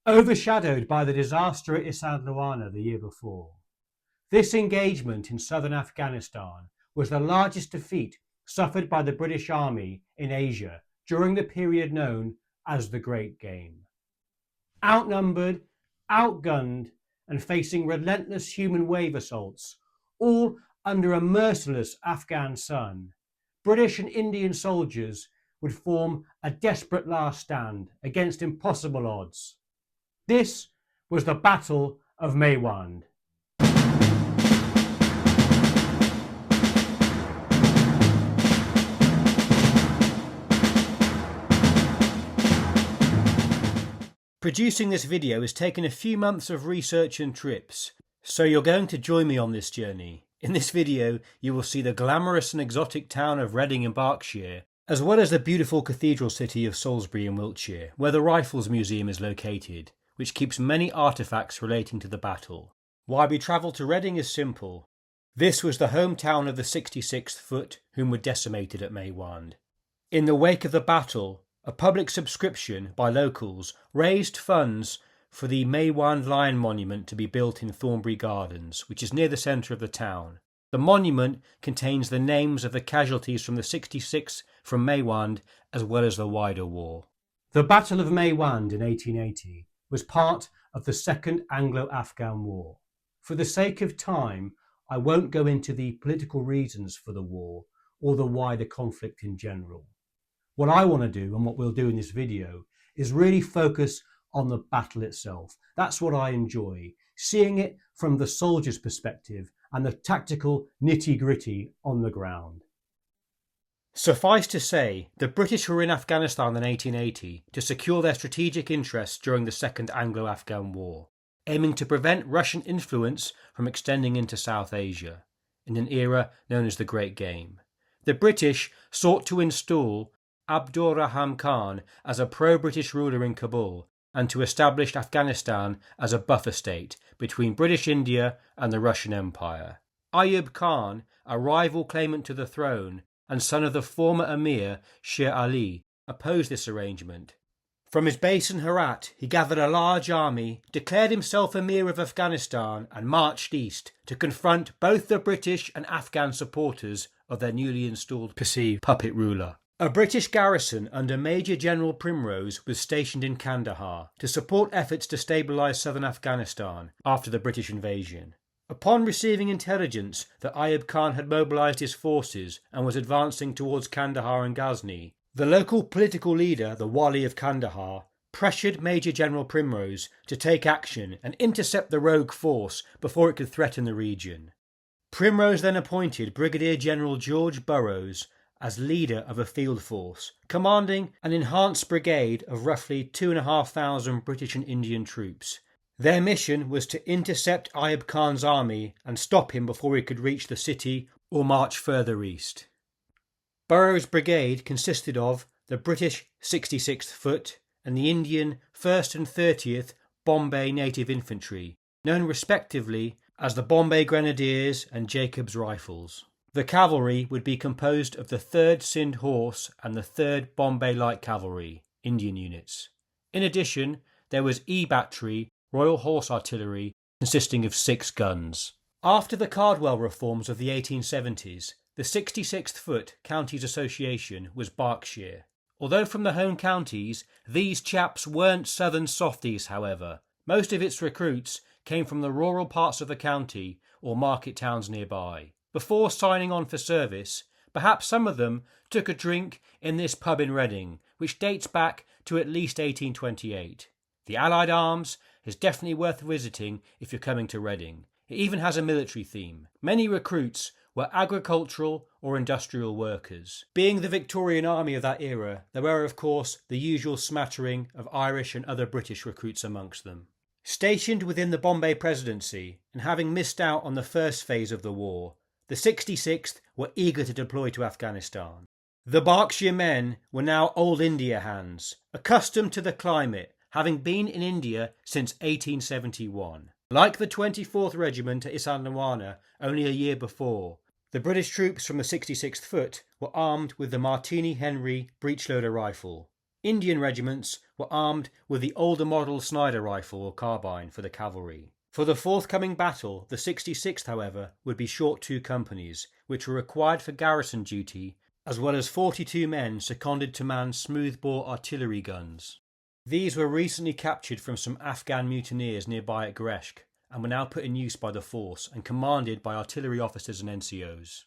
overshadowed by the disaster at Isandlwana the year before. This engagement in southern Afghanistan was the largest defeat suffered by the British Army in Asia during the period known as the Great Game. Outnumbered, outgunned, and facing relentless human wave assaults, all under a merciless Afghan sun, British and Indian soldiers would form a desperate last stand against impossible odds. This was the Battle of Maiwand. Producing this video has taken a few months of research and trips, so you're going to join me on this journey. In this video, you will see the glamorous and exotic town of Reading in Berkshire, as well as the beautiful cathedral city of Salisbury in Wiltshire, where the Rifles Museum is located, which keeps many artefacts relating to the battle. Why we travel to Reading is simple. This was the hometown of the 66th Foot, whom were decimated at Maiwand. In the wake of the battle, a public subscription by locals raised funds for the Maiwand Lion Monument to be built in Thornbury Gardens, which is near the centre of the town. The monument contains the names of the casualties from the 66th from Maiwand, as well as the wider war. The Battle of Maiwand in 1880 was part of the Second Anglo-Afghan War. For the sake of time, I won't go into the political reasons for the war or the wider conflict in general. What I want to do, and what we'll do in this video, is really focus on the battle itself. That's what I enjoy, seeing it from the soldier's perspective and the tactical nitty-gritty on the ground. Suffice to say, the British were in Afghanistan in 1880 to secure their strategic interests during the Second Anglo-Afghan War, aiming to prevent Russian influence from extending into South Asia, in an era known as the Great Game. The British sought to install Abdur-Rahman Khan as a pro-British ruler in Kabul and to establish Afghanistan as a buffer state between British India and the Russian Empire. Ayub Khan, a rival claimant to the throne and son of the former Emir Sher Ali, opposed this arrangement. From his base in Herat, he gathered a large army, declared himself Emir of Afghanistan and marched east to confront both the British and Afghan supporters of their newly installed perceived puppet ruler. A British garrison under Major General Primrose was stationed in Kandahar to support efforts to stabilise southern Afghanistan after the British invasion. Upon receiving intelligence that Ayub Khan had mobilised his forces and was advancing towards Kandahar and Ghazni, the local political leader, the Wali of Kandahar, pressured Major General Primrose to take action and intercept the rogue force before it could threaten the region. Primrose then appointed Brigadier General George Burrows as leader of a field force, commanding an enhanced brigade of roughly 2,500 British and Indian troops. Their mission was to intercept Ayub Khan's army and stop him before he could reach the city or march further east. Burrows' brigade consisted of the British 66th Foot and the Indian 1st and 30th Bombay Native Infantry, known respectively as the Bombay Grenadiers and Jacob's Rifles. The cavalry would be composed of the 3rd Sindh Horse and the 3rd Bombay Light Cavalry, Indian units. In addition, there was E Battery, Royal Horse Artillery, consisting of 6 guns. After the Cardwell reforms of the 1870s, the 66th Foot Counties Association was Berkshire. Although from the home counties, these chaps weren't southern softies, however. Most of its recruits came from the rural parts of the county or market towns nearby. Before signing on for service, perhaps some of them took a drink in this pub in Reading, which dates back to at least 1828. The Allied Arms is definitely worth visiting if you're coming to Reading. It even has a military theme. Many recruits were agricultural or industrial workers. Being the Victorian Army of that era, there were of course the usual smattering of Irish and other British recruits amongst them. Stationed within the Bombay Presidency and having missed out on the first phase of the war, the 66th were eager to deploy to Afghanistan. The Berkshire men were now old India hands, accustomed to the climate, having been in India since 1871. Like the 24th Regiment at Isandlwana only a year before, the British troops from the 66th Foot were armed with the Martini Henry breechloader rifle. Indian regiments were armed with the older model Snider rifle or carbine for the cavalry. For the forthcoming battle, the 66th, however, would be short 2 companies, which were required for garrison duty, as well as 42 men seconded to man smoothbore artillery guns. These were recently captured from some Afghan mutineers nearby at Greshk, and were now put in use by the force and commanded by artillery officers and NCOs.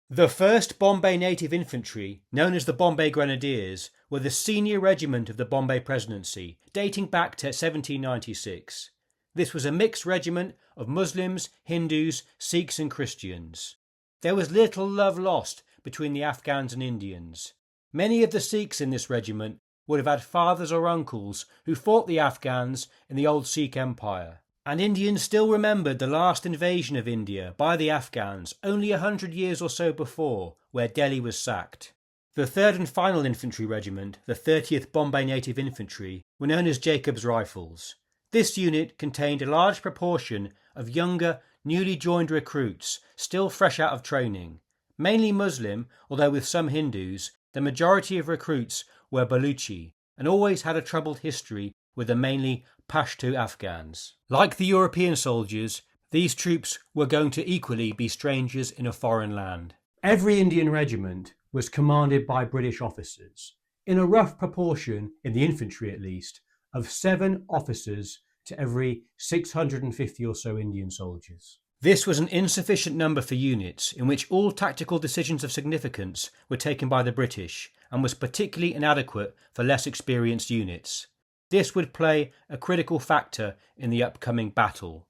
The 1st Bombay Native Infantry, known as the Bombay Grenadiers, were the senior regiment of the Bombay Presidency, dating back to 1796. This was a mixed regiment of Muslims, Hindus, Sikhs and Christians. There was little love lost between the Afghans and Indians. Many of the Sikhs in this regiment would have had fathers or uncles who fought the Afghans in the old Sikh Empire, and Indians still remembered the last invasion of India by the Afghans only 100 years or so before, where Delhi was sacked. The 3rd and final infantry regiment, the 30th Bombay Native Infantry, were known as Jacob's Rifles. This unit contained a large proportion of younger, newly joined recruits, still fresh out of training. Mainly Muslim, although with some Hindus, the majority of recruits were Baluchi, and always had a troubled history with the mainly Pashto Afghans. Like the European soldiers, these troops were going to equally be strangers in a foreign land. Every Indian regiment was commanded by British officers, in a rough proportion, in the infantry at least, of 7 officers to every 650 or so Indian soldiers. This was an insufficient number for units in which all tactical decisions of significance were taken by the British, and was particularly inadequate for less experienced units. This would play a critical factor in the upcoming battle.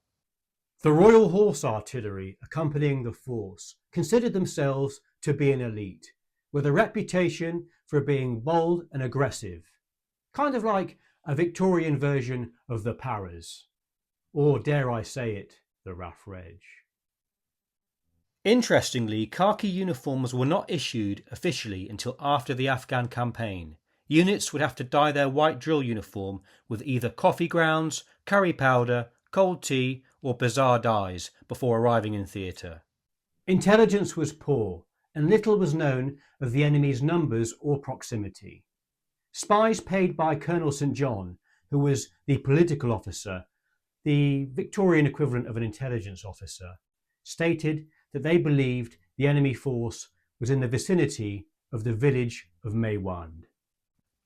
The Royal Horse Artillery accompanying the force considered themselves to be an elite, with a reputation for being bold and aggressive, kind of like a Victorian version of the Paras, or dare I say it, the Rough Reg. Interestingly, khaki uniforms were not issued officially until after the Afghan campaign. Units would have to dye their white drill uniform with either coffee grounds, curry powder, cold tea or bazaar dyes before arriving in theatre. Intelligence was poor and little was known of the enemy's numbers or proximity. Spies paid by Colonel St. John, who was the political officer, the Victorian equivalent of an intelligence officer, stated that they believed the enemy force was in the vicinity of the village of Maiwand.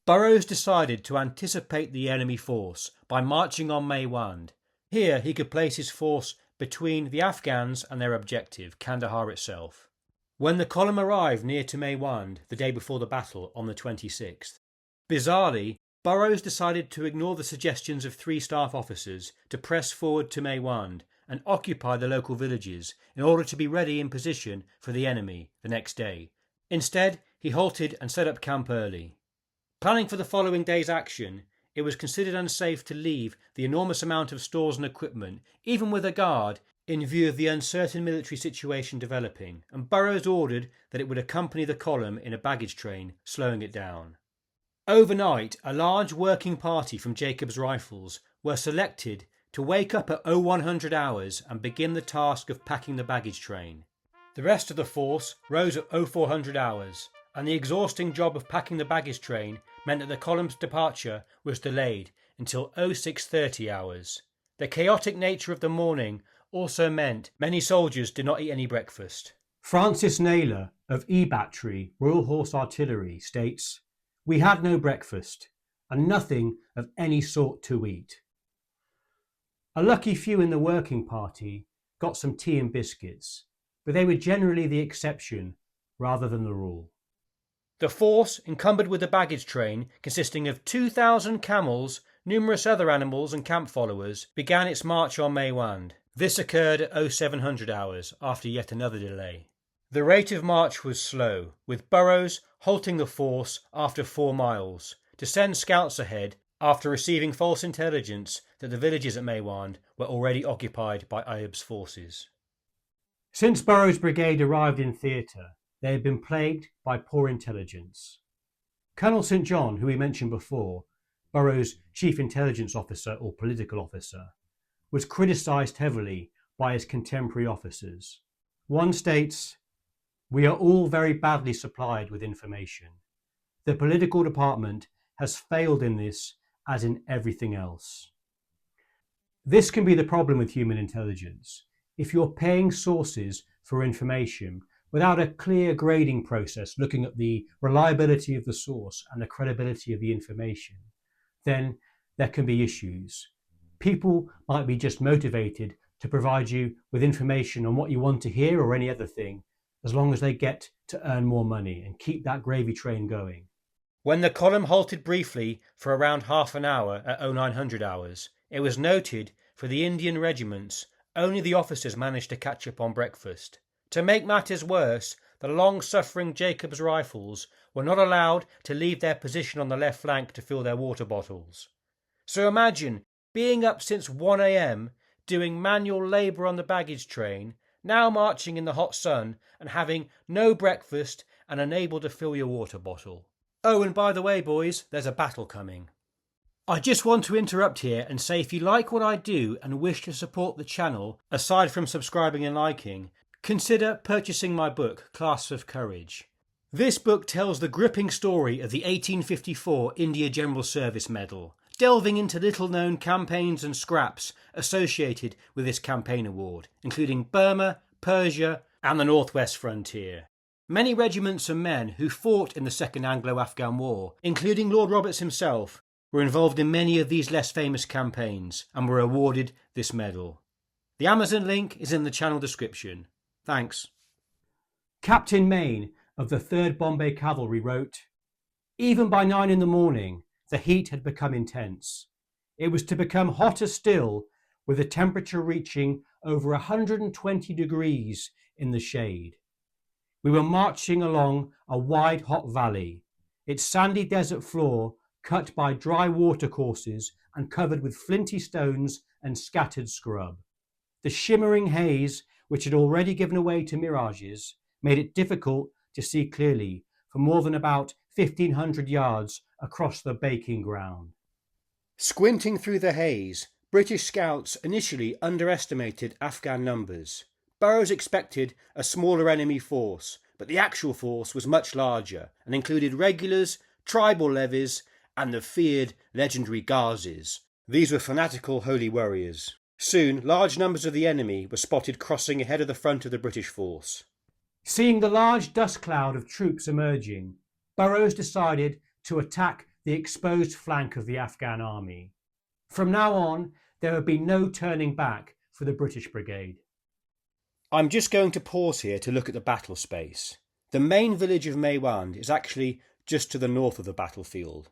Burrows decided to anticipate the enemy force by marching on Maiwand. Here he could place his force between the Afghans and their objective, Kandahar itself. When the column arrived near to Maiwand the day before the battle on the 26th, bizarrely, Burrows decided to ignore the suggestions of 3 staff officers to press forward to Maiwand and occupy the local villages in order to be ready in position for the enemy the next day. Instead, he halted and set up camp early. Planning for the following day's action, it was considered unsafe to leave the enormous amount of stores and equipment, even with a guard, in view of the uncertain military situation developing, and Burrows ordered that it would accompany the column in a baggage train, slowing it down. Overnight, a large working party from Jacob's Rifles were selected to wake up at 0100 hours and begin the task of packing the baggage train. The rest of the force rose at 0400 hours, and the exhausting job of packing the baggage train meant that the column's departure was delayed until 0630 hours. The chaotic nature of the morning also meant many soldiers did not eat any breakfast. Francis Naylor of E Battery, Royal Horse Artillery, states, "We had no breakfast and nothing of any sort to eat." A lucky few in the working party got some tea and biscuits, but they were generally the exception rather than the rule. The force, encumbered with the baggage train, consisting of 2,000 camels, numerous other animals and camp followers, began its march on Maiwand. This occurred at 0700 hours, after yet another delay. The rate of march was slow, with Burrows halting the force after 4 miles, to send scouts ahead after receiving false intelligence that the villages at Maiwand were already occupied by Ayub's forces. Since Burrows' brigade arrived in theatre, they had been plagued by poor intelligence. Colonel St. John, who we mentioned before, Burrows' chief intelligence officer or political officer, was criticised heavily by his contemporary officers. One states, "We are all very badly supplied with information. The political department has failed in this as in everything else. This can be the problem with human intelligence. If you're paying sources for information without a clear grading process looking at the reliability of the source and the credibility of the information, then there can be issues. People might be just motivated to provide you with information on what you want to hear or any other thing, as long as they get to earn more money and keep that gravy train going. When the column halted briefly for around half an hour at 0900 hours, it was noted for the Indian regiments only the officers managed to catch up on breakfast. To make matters worse, the long-suffering Jacobs rifles were not allowed to leave their position on the left flank to fill their water bottles. So imagine being up since 1 a.m, doing manual labour on the baggage train, now marching in the hot sun and having no breakfast and unable to fill your water bottle. Oh, and by the way, boys, there's a battle coming. I just want to interrupt here and say if you like what I do and wish to support the channel, aside from subscribing and liking, consider purchasing my book, Clasps of Courage. This book tells the gripping story of the 1854 India General Service Medal, delving into little-known campaigns and scraps associated with this campaign award, including Burma, Persia and the Northwest Frontier. Many regiments and men who fought in the Second Anglo-Afghan War, including Lord Roberts himself, were involved in many of these less famous campaigns and were awarded this medal. The Amazon link is in the channel description. Thanks. Captain Mayne of the 3rd Bombay Cavalry wrote, "Even by 9 in the morning, the heat had become intense. It was to become hotter still, with the temperature reaching over 120 degrees in the shade. We were marching along a wide hot valley, its sandy desert floor cut by dry watercourses and covered with flinty stones and scattered scrub. The shimmering haze, which had already given way to mirages, made it difficult to see clearly for more than about 1,500 yards across the baking ground." Squinting through the haze, British scouts initially underestimated Afghan numbers. Burroughs expected a smaller enemy force, but the actual force was much larger and included regulars, tribal levies and the feared legendary Ghazis. These were fanatical holy warriors. Soon, large numbers of the enemy were spotted crossing ahead of the front of the British force. Seeing the large dust cloud of troops emerging, Burroughs decided to attack the exposed flank of the Afghan army. From now on, there would be no turning back for the British brigade. I'm just going to pause here to look at the battle space. The main village of Maiwand is actually just to the north of the battlefield.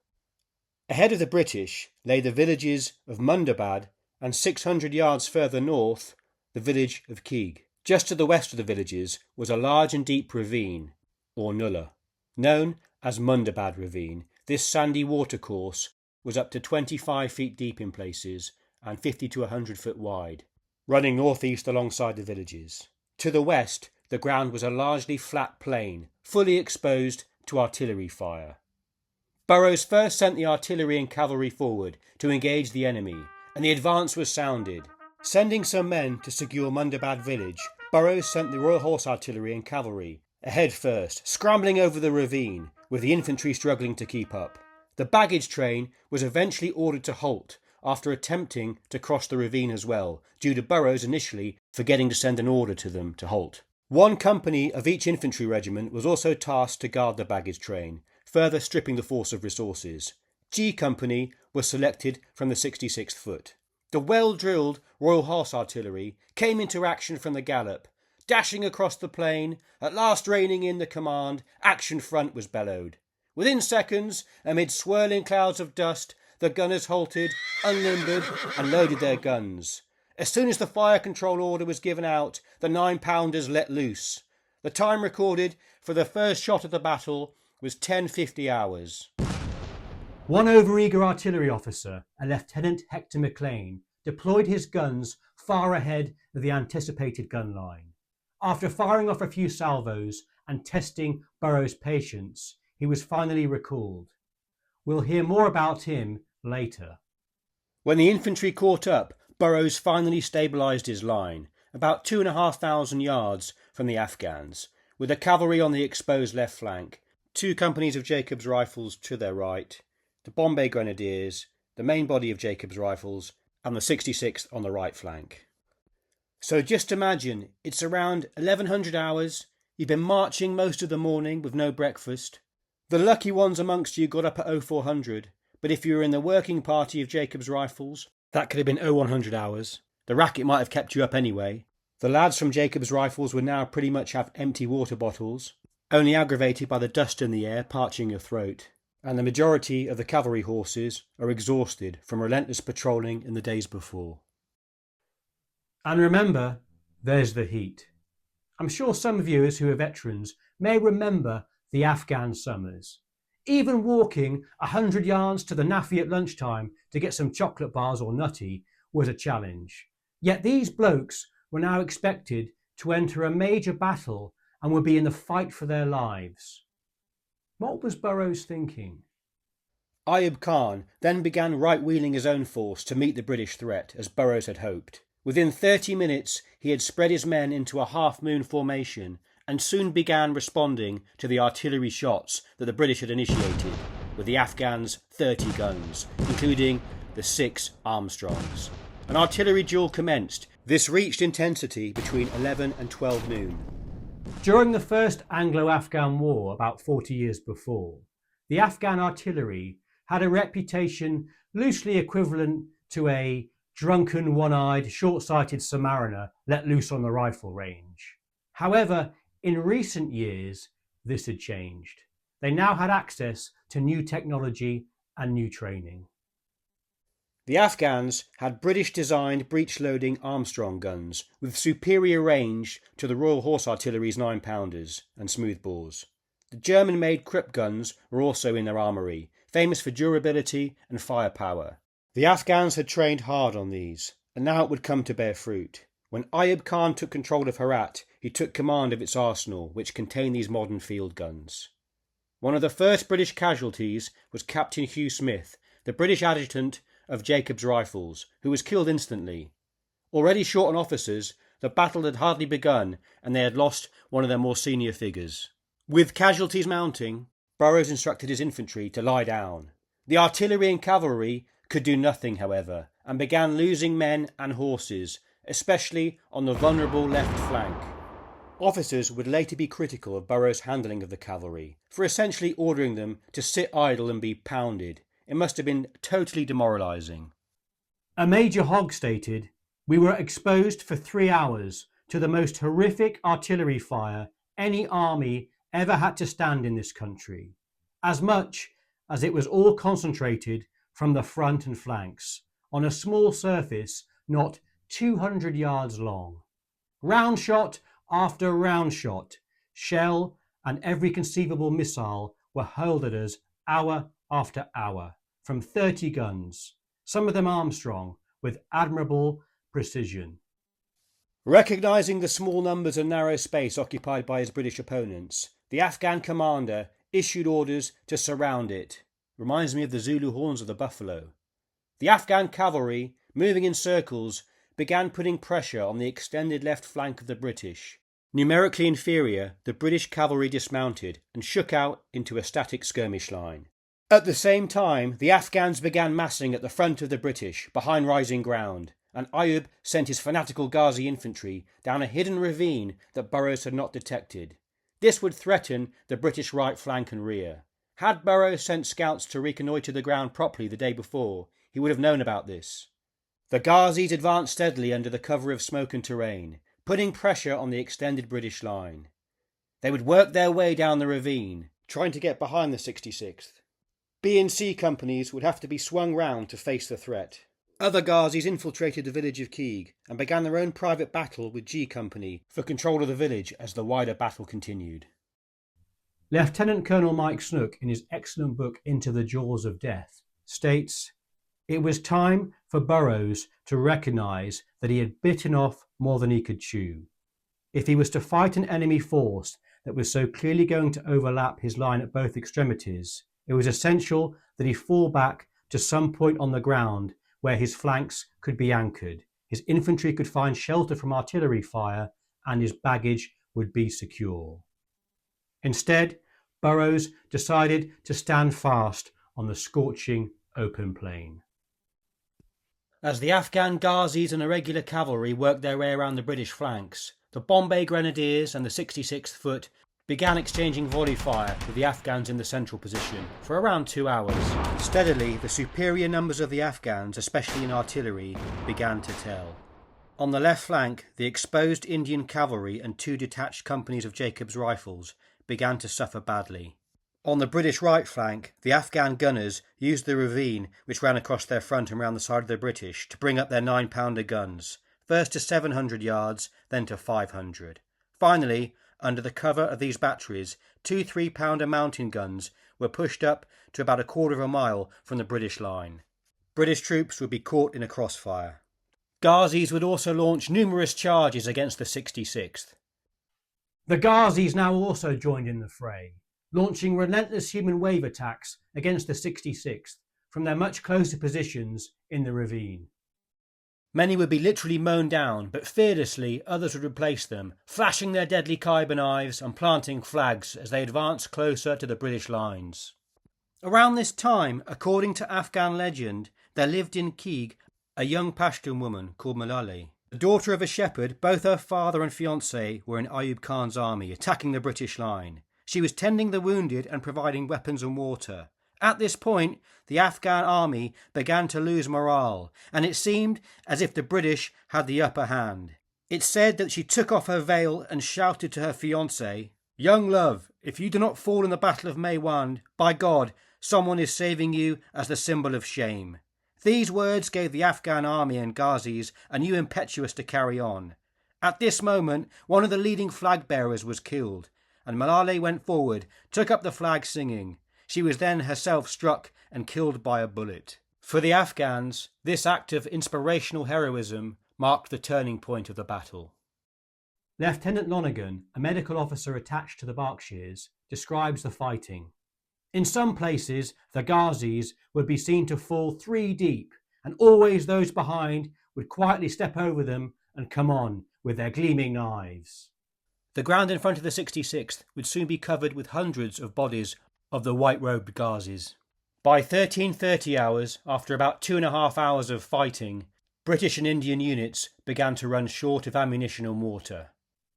Ahead of the British lay the villages of Mundabad and 600 yards further north, the village of Keeg. Just to the west of the villages was a large and deep ravine, or nullah. Known as Mundabad Ravine, this sandy watercourse was up to 25 feet deep in places and 50 to 100 foot wide, running northeast alongside the villages. To the west, the ground was a largely flat plain, fully exposed to artillery fire. Burroughs first sent the artillery and cavalry forward to engage the enemy, and the advance was sounded. Sending some men to secure Mundabad village, Burroughs sent the Royal Horse Artillery and cavalry ahead first, scrambling over the ravine, with the infantry struggling to keep up. The baggage train was eventually ordered to halt after attempting to cross the ravine as well, due to Burroughs initially forgetting to send an order to them to halt. One company of each infantry regiment was also tasked to guard the baggage train, further stripping the force of resources. G Company was selected from the 66th Foot. The well-drilled Royal Horse Artillery came into action from the gallop. Dashing across the plain, at last reining in the command, "Action front" was bellowed. Within seconds, amid swirling clouds of dust, the gunners halted, unlimbered and loaded their guns. As soon as the fire control order was given out, the 9-pounders let loose. The time recorded for the first shot of the battle was 10:50 hours. One overeager artillery officer, a Lieutenant Hector Maclean, deployed his guns far ahead of the anticipated gun line. After firing off a few salvos and testing Burroughs' patience, he was finally recalled. We'll hear more about him later. When the infantry caught up, Burroughs finally stabilised his line, about 2,500 yards from the Afghans, with the cavalry on the exposed left flank, 2 companies of Jacobs rifles to their right, the Bombay Grenadiers, the main body of Jacob's Rifles, and the 66th on the right flank. So just imagine, it's around 1100 hours, you've been marching most of the morning with no breakfast. The lucky ones amongst you got up at 0400, but if you were in the working party of Jacob's Rifles, that could have been 0100 hours. The racket might have kept you up anyway. The lads from Jacob's Rifles would now pretty much have empty water bottles, only aggravated by the dust in the air parching your throat. And the majority of the cavalry horses are exhausted from relentless patrolling in the days before. And remember, there's the heat. I'm sure some viewers who are veterans may remember the Afghan summers. Even walking 100 yards to the naffy at lunchtime to get some chocolate bars or nutty was a challenge. Yet these blokes were now expected to enter a major battle and would be in the fight for their lives. What was Burroughs thinking? Ayub Khan then began right-wheeling his own force to meet the British threat, as Burroughs had hoped. Within 30 minutes, he had spread his men into a half-moon formation and soon began responding to the artillery shots that the British had initiated, with the Afghans' 30 guns, including the 6 Armstrongs. An artillery duel commenced. This reached intensity between 11 and 12 noon. During the First Anglo-Afghan War, about 40 years before, the Afghan artillery had a reputation loosely equivalent to a drunken, one-eyed, short-sighted Samaritan let loose on the rifle range. However, in recent years, this had changed. They now had access to new technology and new training. The Afghans had British-designed breech-loading Armstrong guns with superior range to the Royal Horse Artillery's 9-pounders and smoothbores. The German-made Krupp guns were also in their armoury, famous for durability and firepower. The Afghans had trained hard on these, and now it would come to bear fruit. When Ayub Khan took control of Herat, he took command of its arsenal, which contained these modern field guns. One of the first British casualties was Captain Hugh Smith, the British adjutant of Jacob's Rifles, who was killed instantly. Already short on officers, the battle had hardly begun and they had lost one of their more senior figures. With casualties mounting, Burroughs instructed his infantry to lie down. The artillery and cavalry could do nothing, however, and began losing men and horses, especially on the vulnerable left flank. Officers would later be critical of Burroughs' handling of the cavalry, for essentially ordering them to sit idle and be pounded. It must have been totally demoralising. A Major Hogg stated, "We were exposed for 3 hours to the most horrific artillery fire any army ever had to stand in this country, as much as it was all concentrated from the front and flanks, on a small surface not 200 yards long. Round shot after round shot, shell and every conceivable missile were hurled at us hour after hour, from 30 guns, some of them Armstrong, with admirable precision." Recognising the small numbers and narrow space occupied by his British opponents, the Afghan commander issued orders to surround it. Reminds me of the Zulu horns of the buffalo. The Afghan cavalry, moving in circles, began putting pressure on the extended left flank of the British. Numerically inferior, the British cavalry dismounted and shook out into a static skirmish line. At the same time, the Afghans began massing at the front of the British, behind rising ground, and Ayub sent his fanatical Ghazi infantry down a hidden ravine that Burroughs had not detected. This would threaten the British right flank and rear. Had Burroughs sent scouts to reconnoitre the ground properly the day before, he would have known about this. The Ghazis advanced steadily under the cover of smoke and terrain, putting pressure on the extended British line. They would work their way down the ravine, trying to get behind the 66th. B and C companies would have to be swung round to face the threat. Other Ghazis infiltrated the village of Keeg and began their own private battle with G Company for control of the village as the wider battle continued. Lieutenant Colonel Mike Snook, in his excellent book Into the Jaws of Death, states, "It was time for Burroughs to recognise that he had bitten off more than he could chew. If he was to fight an enemy force that was so clearly going to overlap his line at both extremities, it was essential that he fall back to some point on the ground where his flanks could be anchored, his infantry could find shelter from artillery fire, and his baggage would be secure." Instead, Burroughs decided to stand fast on the scorching open plain. As the Afghan Ghazis and irregular cavalry worked their way around the British flanks, the Bombay Grenadiers and the 66th Foot began exchanging volley fire with the Afghans in the central position for around 2 hours. Steadily, the superior numbers of the Afghans, especially in artillery, began to tell. On the left flank, the exposed Indian cavalry and 2 detached companies of Jacob's rifles began to suffer badly. On the British right flank, the Afghan gunners used the ravine which ran across their front and round the side of the British to bring up their 9-pounder guns, first to 700 yards, then to 500. Finally, under the cover of these batteries, 2 3-pounder mountain guns were pushed up to about a quarter of a mile from the British line. British troops would be caught in a crossfire. Ghazis would also launch numerous charges against the 66th. The Ghazis now also joined in the fray, launching relentless human wave attacks against the 66th from their much closer positions in the ravine. Many would be literally mown down, but fearlessly others would replace them, flashing their deadly Khyber knives and planting flags as they advanced closer to the British lines. Around this time, according to Afghan legend, there lived in Keeg a young Pashtun woman called Malali. The daughter of a shepherd, both her father and fiancé were in Ayub Khan's army, attacking the British line. She was tending the wounded and providing weapons and water. At this point, the Afghan army began to lose morale, and it seemed as if the British had the upper hand. It's said that she took off her veil and shouted to her fiancé, "Young love, if you do not fall in the Battle of Maiwand, by God, someone is saving you as the symbol of shame." These words gave the Afghan army and Ghazis a new impetus to carry on. At this moment, one of the leading flag bearers was killed, and Malali went forward, took up the flag singing. She was then herself struck and killed by a bullet. For the Afghans, this act of inspirational heroism marked the turning point of the battle. Lieutenant Lonergan, a medical officer attached to the Berkshires, describes the fighting. In some places, the Ghazis would be seen to fall 3 deep, and always those behind would quietly step over them and come on with their gleaming knives. The ground in front of the 66th would soon be covered with hundreds of bodies of the white-robed Ghazis. By 13:30 hours, after about 2.5 hours of fighting, British and Indian units began to run short of ammunition and water.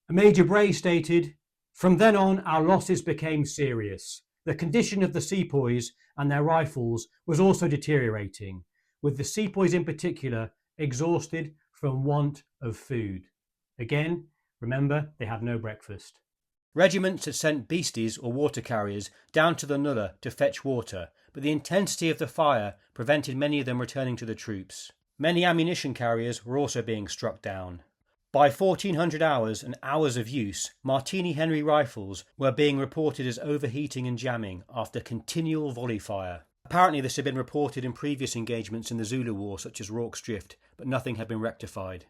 Major Bray stated, "From then on our losses became serious. The condition of the sepoys and their rifles was also deteriorating, with the sepoys in particular exhausted from want of food." Again, remember, they had no breakfast. Regiments had sent beasties or water carriers down to the nullah to fetch water, but the intensity of the fire prevented many of them returning to the troops. Many ammunition carriers were also being struck down. By 1400 hours and hours of use, Martini Henry rifles were being reported as overheating and jamming after continual volley fire. Apparently this had been reported in previous engagements in the Zulu War, such as Rorke's Drift, but nothing had been rectified.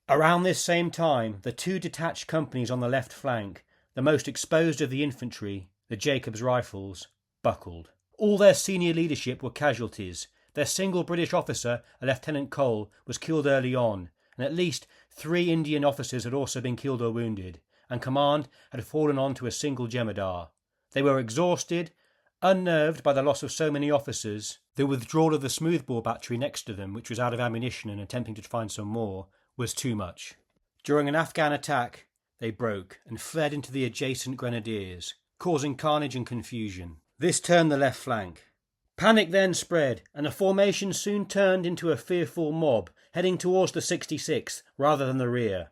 Around this same time, the 2 detached companies on the left flank, the most exposed of the infantry, the Jacob's rifles, buckled. All their senior leadership were casualties. Their single British officer, a Lieutenant Cole, was killed early on, and at least 3 Indian officers had also been killed or wounded, and command had fallen on to a single Jemadar. They were exhausted, unnerved by the loss of so many officers. The withdrawal of the smoothbore battery next to them, which was out of ammunition and attempting to find some more, was too much. During an Afghan attack, they broke and fled into the adjacent grenadiers, causing carnage and confusion. This turned the left flank. Panic then spread, and the formation soon turned into a fearful mob, heading towards the 66th rather than the rear.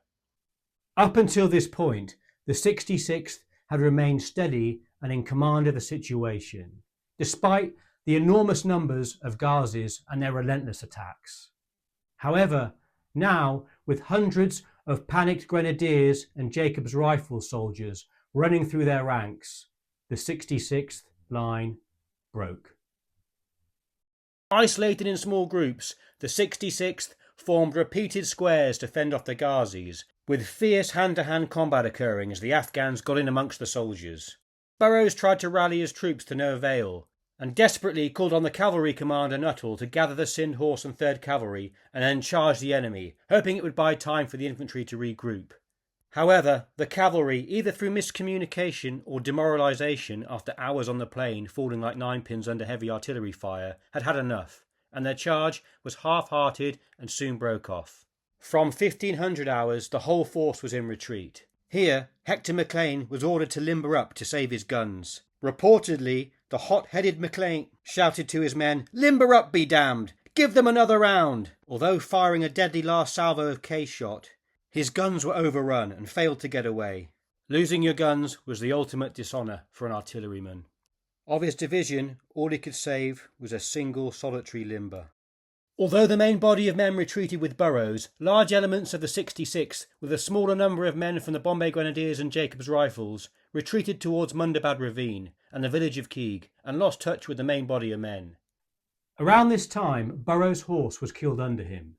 Up until this point, the 66th had remained steady and in command of the situation, despite the enormous numbers of Ghazis and their relentless attacks. However, now, with hundreds of panicked grenadiers and Jacob's rifle soldiers running through their ranks, the 66th line broke. Isolated in small groups, the 66th formed repeated squares to fend off the Ghazis, with fierce hand-to-hand combat occurring as the Afghans got in amongst the soldiers. Burrows tried to rally his troops to no avail, and desperately called on the cavalry commander Nuttall to gather the Sindh Horse and 3rd Cavalry and then charge the enemy, hoping it would buy time for the infantry to regroup. However, the cavalry, either through miscommunication or demoralisation after hours on the plain falling like ninepins under heavy artillery fire, had had enough, and their charge was half-hearted and soon broke off. From 1500 hours, the whole force was in retreat. Here, Hector Maclean was ordered to limber up to save his guns. Reportedly, the hot-headed Maclean shouted to his men, "Limber up, be damned! Give them another round!" Although firing a deadly last salvo of case shot, his guns were overrun and failed to get away. Losing your guns was the ultimate dishonour for an artilleryman. Of his division, all he could save was a single solitary limber. Although the main body of men retreated with Burrows, large elements of the 66th, with a smaller number of men from the Bombay Grenadiers and Jacob's Rifles, retreated towards Mundabad Ravine and the village of Keeg, and lost touch with the main body of men. Around this time, Burrows' horse was killed under him.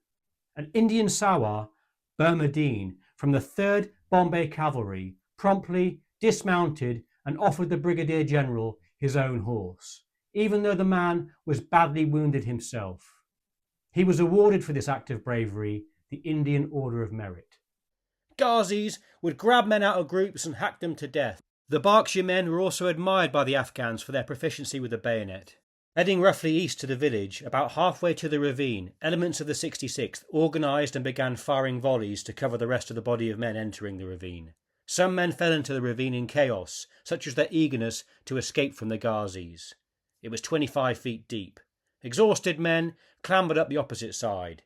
An Indian Sawar, Burmadeen, from the 3rd Bombay Cavalry, promptly dismounted and offered the Brigadier General his own horse, even though the man was badly wounded himself. He was awarded for this act of bravery the Indian Order of Merit. Ghazis would grab men out of groups and hack them to death. The Berkshire men were also admired by the Afghans for their proficiency with the bayonet. Heading roughly east to the village, about halfway to the ravine, elements of the 66th organised and began firing volleys to cover the rest of the body of men entering the ravine. Some men fell into the ravine in chaos, such was their eagerness to escape from the Ghazis. It was 25 feet deep. Exhausted men clambered up the opposite side.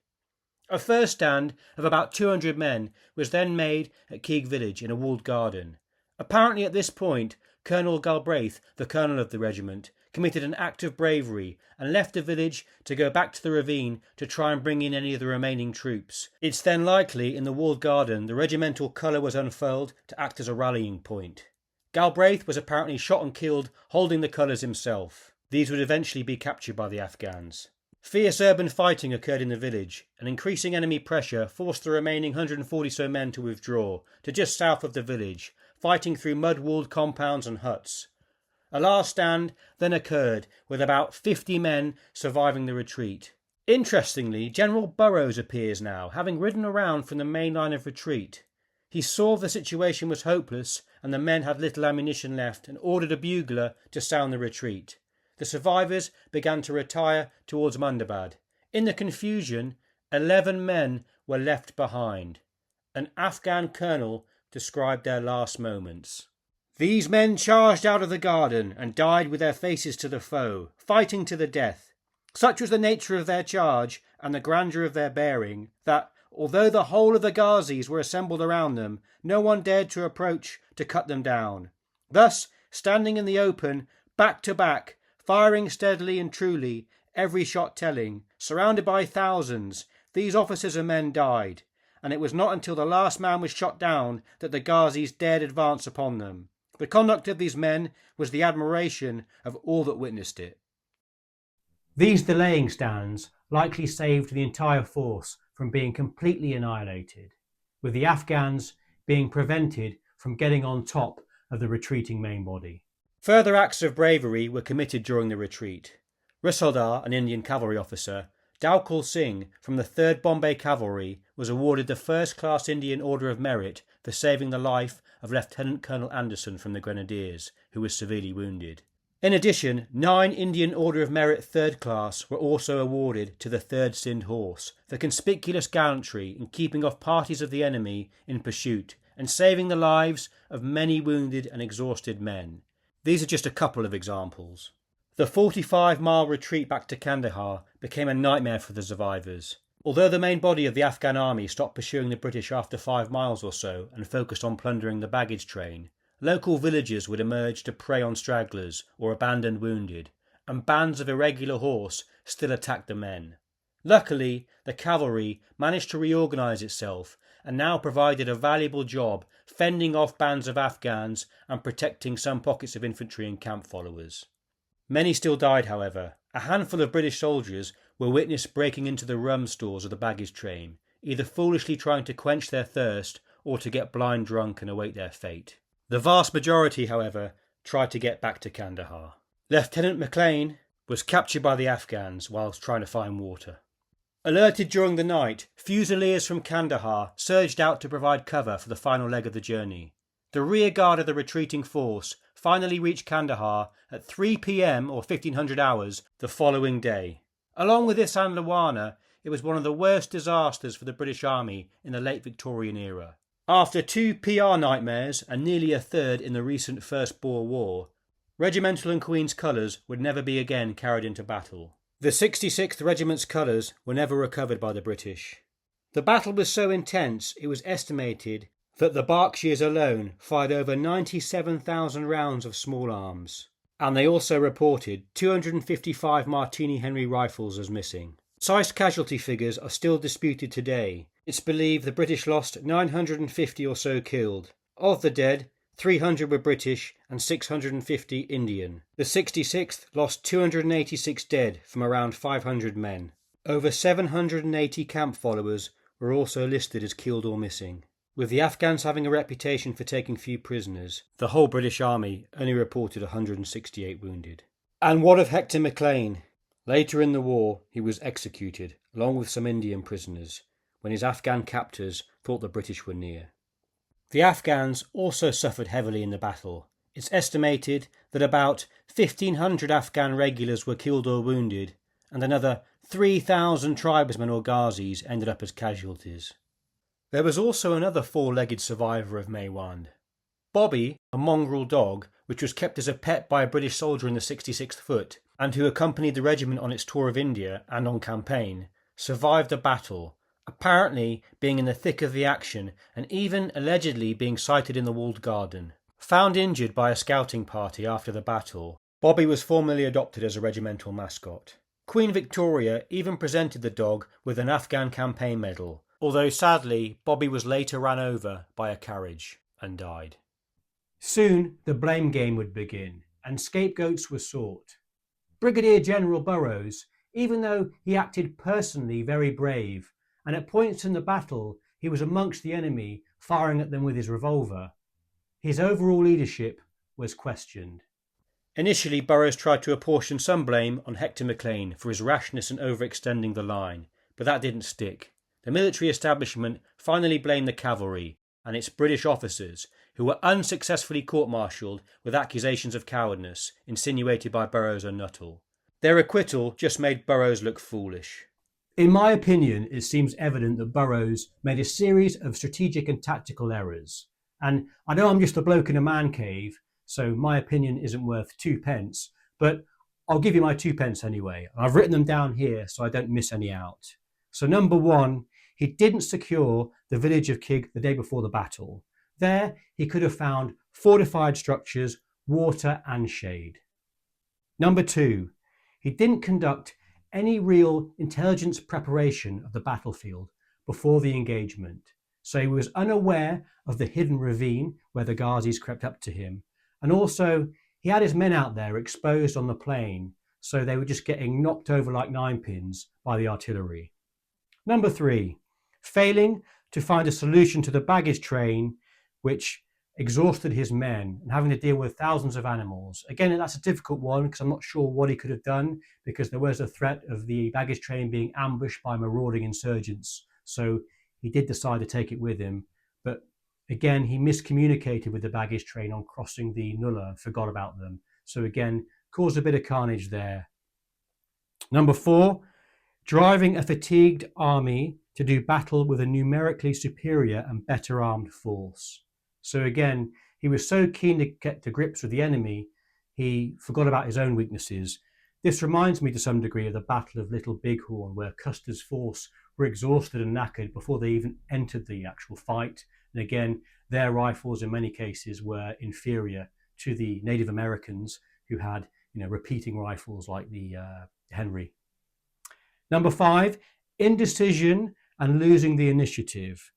A first stand of about 200 men was then made at Keeg village in a walled garden. Apparently at this point, Colonel Galbraith, the colonel of the regiment, committed an act of bravery and left the village to go back to the ravine to try and bring in any of the remaining troops. It's then likely in the walled garden the regimental colour was unfurled to act as a rallying point. Galbraith was apparently shot and killed holding the colours himself. These would eventually be captured by the Afghans. Fierce urban fighting occurred in the village, and increasing enemy pressure forced the remaining 140 so men to withdraw to just south of the village, fighting through mud-walled compounds and huts. A last stand then occurred, with about 50 men surviving the retreat. Interestingly, General Burrows appears now, having ridden around from the main line of retreat. He saw the situation was hopeless and the men had little ammunition left and ordered a bugler to sound the retreat. The survivors began to retire towards Mundabad. In the confusion, 11 men were left behind. An Afghan colonel described their last moments. "These men charged out of the garden and died with their faces to the foe, fighting to the death. Such was the nature of their charge and the grandeur of their bearing, that, although the whole of the Ghazis were assembled around them, no one dared to approach to cut them down. Thus, standing in the open, back to back, firing steadily and truly, every shot telling, surrounded by thousands, these officers and men died, and it was not until the last man was shot down that the Ghazis dared advance upon them. The conduct of these men was the admiration of all that witnessed it." These delaying stands likely saved the entire force from being completely annihilated, with the Afghans being prevented from getting on top of the retreating main body. Further acts of bravery were committed during the retreat. Rusaldar, an Indian cavalry officer, Daukul Singh from the 3rd Bombay Cavalry was awarded the First-Class Indian Order of Merit for saving the life of Lieutenant Colonel Anderson from the Grenadiers, who was severely wounded. In addition, 9 Indian Order of Merit 3rd Class were also awarded to the 3rd Sindh Horse for conspicuous gallantry in keeping off parties of the enemy in pursuit and saving the lives of many wounded and exhausted men. These are just a couple of examples. The 45-mile retreat back to Kandahar became a nightmare for the survivors. Although the main body of the Afghan army stopped pursuing the British after 5 miles or so and focused on plundering the baggage train, local villagers would emerge to prey on stragglers or abandoned wounded, and bands of irregular horse still attacked the men. Luckily, the cavalry managed to reorganise itself and now provided a valuable job fending off bands of Afghans and protecting some pockets of infantry and camp followers. Many still died, however. A handful of British soldiers were witnessed breaking into the rum stores of the baggage train, either foolishly trying to quench their thirst or to get blind drunk and await their fate. The vast majority, however, tried to get back to Kandahar. Lieutenant Maclean was captured by the Afghans whilst trying to find water. Alerted during the night, Fusiliers from Kandahar surged out to provide cover for the final leg of the journey. The rear guard of the retreating force finally reached Kandahar at 3 p.m. or 1500 hours the following day. Along with Isandlwana, it was one of the worst disasters for the British Army in the late Victorian era. After 2 PR nightmares and nearly a third in the recent First Boer War, Regimental and Queen's colours would never be again carried into battle. The 66th Regiment's colours were never recovered by the British. The battle was so intense it was estimated that the Berkshires alone fired over 97,000 rounds of small arms, and they also reported 255 Martini Henry rifles as missing. Precise casualty figures are still disputed today. It's believed the British lost 950 or so killed. Of the dead, 300 were British and 650 Indian. The 66th lost 286 dead from around 500 men. Over 780 camp followers were also listed as killed or missing. With the Afghans having a reputation for taking few prisoners, the whole British Army only reported 168 wounded. And what of Hector Maclean? Later in the war, he was executed, along with some Indian prisoners, when his Afghan captors thought the British were near. The Afghans also suffered heavily in the battle. It's estimated that about 1,500 Afghan regulars were killed or wounded, and another 3,000 tribesmen or Ghazis ended up as casualties. There was also another four-legged survivor of Maiwand. Bobby, a mongrel dog, which was kept as a pet by a British soldier in the 66th Foot, and who accompanied the regiment on its tour of India and on campaign, survived the battle, apparently being in the thick of the action and even allegedly being sighted in the walled garden. Found injured by a scouting party after the battle, Bobby was formally adopted as a regimental mascot. Queen Victoria even presented the dog with an Afghan campaign medal, although sadly Bobby was later ran over by a carriage and died. Soon the blame game would begin, and scapegoats were sought. Brigadier General Burrows, even though he acted personally very brave, and at points in the battle he was amongst the enemy firing at them with his revolver, his overall leadership was questioned. Initially, Burrows tried to apportion some blame on Hector Maclean for his rashness in overextending the line, but that didn't stick. The military establishment finally blamed the cavalry and its British officers, who were unsuccessfully court-martialed with accusations of cowardice insinuated by Burrows and Nuttall. Their acquittal just made Burrows look foolish. In my opinion, it seems evident that Burrows made a series of strategic and tactical errors. And I know I'm just a bloke in a man cave, so my opinion isn't worth 2 pence, but I'll give you my 2 pence anyway. I've written them down here so I don't miss any out. So number 1, he didn't secure the village of Kig the day before the battle. There, he could have found fortified structures, water and shade. Number 2, he didn't conduct any real intelligence preparation of the battlefield before the engagement. So he was unaware of the hidden ravine where the Ghazis crept up to him. And also, he had his men out there exposed on the plain, so they were just getting knocked over like ninepins by the artillery. Number 3, failing to find a solution to the baggage train, which exhausted his men and having to deal with thousands of animals. Again, that's a difficult one because I'm not sure what he could have done, because there was a threat of the baggage train being ambushed by marauding insurgents. So he did decide to take it with him. But again, he miscommunicated with the baggage train on crossing the Nulla and forgot about them. So again, caused a bit of carnage there. Number 4, driving a fatigued army to do battle with a numerically superior and better armed force. So again, he was so keen to get to grips with the enemy, he forgot about his own weaknesses. This reminds me to some degree of the Battle of Little Bighorn, where Custer's force were exhausted and knackered before they even entered the actual fight. And again, their rifles in many cases were inferior to the Native Americans who had, repeating rifles like the Henry. Number 5, indecision and losing the initiative.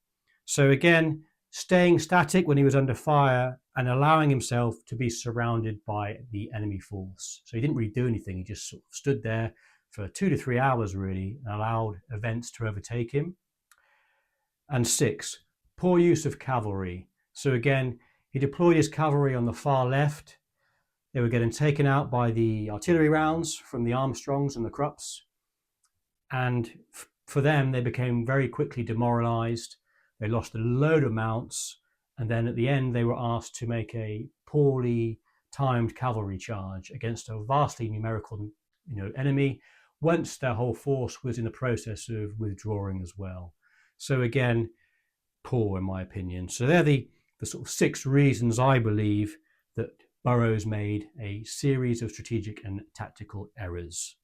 So again, staying static when he was under fire and allowing himself to be surrounded by the enemy force. So he didn't really do anything. He just sort of stood there for 2 to 3 hours really and allowed events to overtake him. And 6, poor use of cavalry. So again, he deployed his cavalry on the far left. They were getting taken out by the artillery rounds from the Armstrongs and the Krupps. And For them, they became very quickly demoralised. They lost a load of mounts, and then at the end they were asked to make a poorly timed cavalry charge against a vastly numerical enemy, once their whole force was in the process of withdrawing as well. So again, poor in my opinion. So they're the sort of 6 reasons I believe that Burrows made a series of strategic and tactical errors.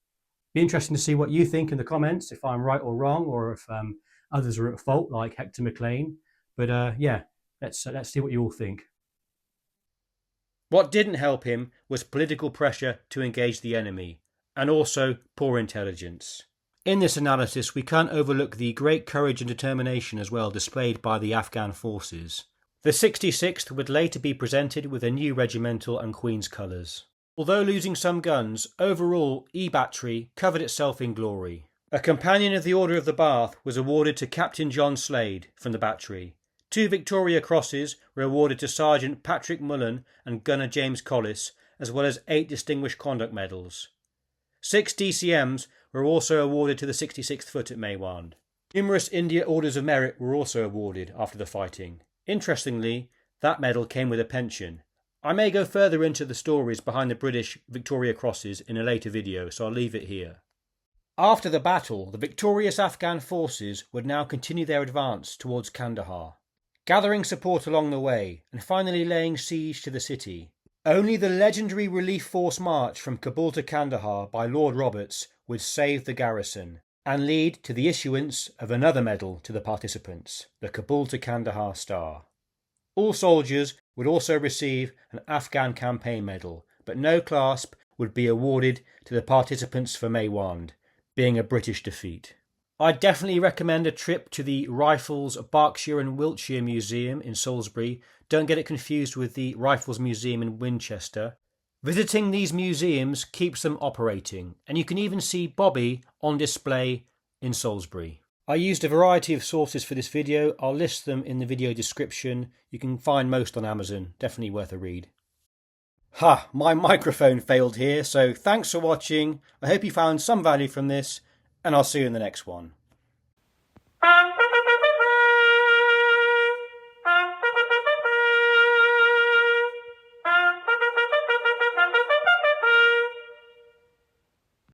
Be interesting to see what you think in the comments, if I'm right or wrong, or if others are at fault, like Hector McLean. But yeah, let's see what you all think. What didn't help him was political pressure to engage the enemy, and also poor intelligence. In this analysis, we can't overlook the great courage and determination as well displayed by the Afghan forces. The 66th would later be presented with a new regimental and Queen's colours. Although losing some guns, overall E Battery covered itself in glory. A Companion of the Order of the Bath was awarded to Captain John Slade from the battery. 2 Victoria Crosses were awarded to Sergeant Patrick Mullen and Gunner James Collis, as well as 8 Distinguished Conduct Medals. 6 DCMs were also awarded to the 66th Foot at Maiwand. Numerous India Orders of Merit were also awarded after the fighting. Interestingly, that medal came with a pension. I may go further into the stories behind the British Victoria Crosses in a later video, so I'll leave it here. After the battle, the victorious Afghan forces would now continue their advance towards Kandahar, gathering support along the way and finally laying siege to the city. Only the legendary relief force march from Kabul to Kandahar by Lord Roberts would save the garrison and lead to the issuance of another medal to the participants, the Kabul to Kandahar Star. All soldiers would also receive an Afghan campaign medal, but no clasp would be awarded to the participants for Maiwand, being a British defeat. I'd definitely recommend a trip to the Rifles Berkshire and Wiltshire Museum in Salisbury. Don't get it confused with the Rifles Museum in Winchester. Visiting these museums keeps them operating, and you can even see Bobby on display in Salisbury. I used a variety of sources for this video. I'll list them in the video description. You can find most on Amazon. Definitely worth a read. My microphone failed here, so thanks for watching. I hope you found some value from this, and I'll see you in the next one.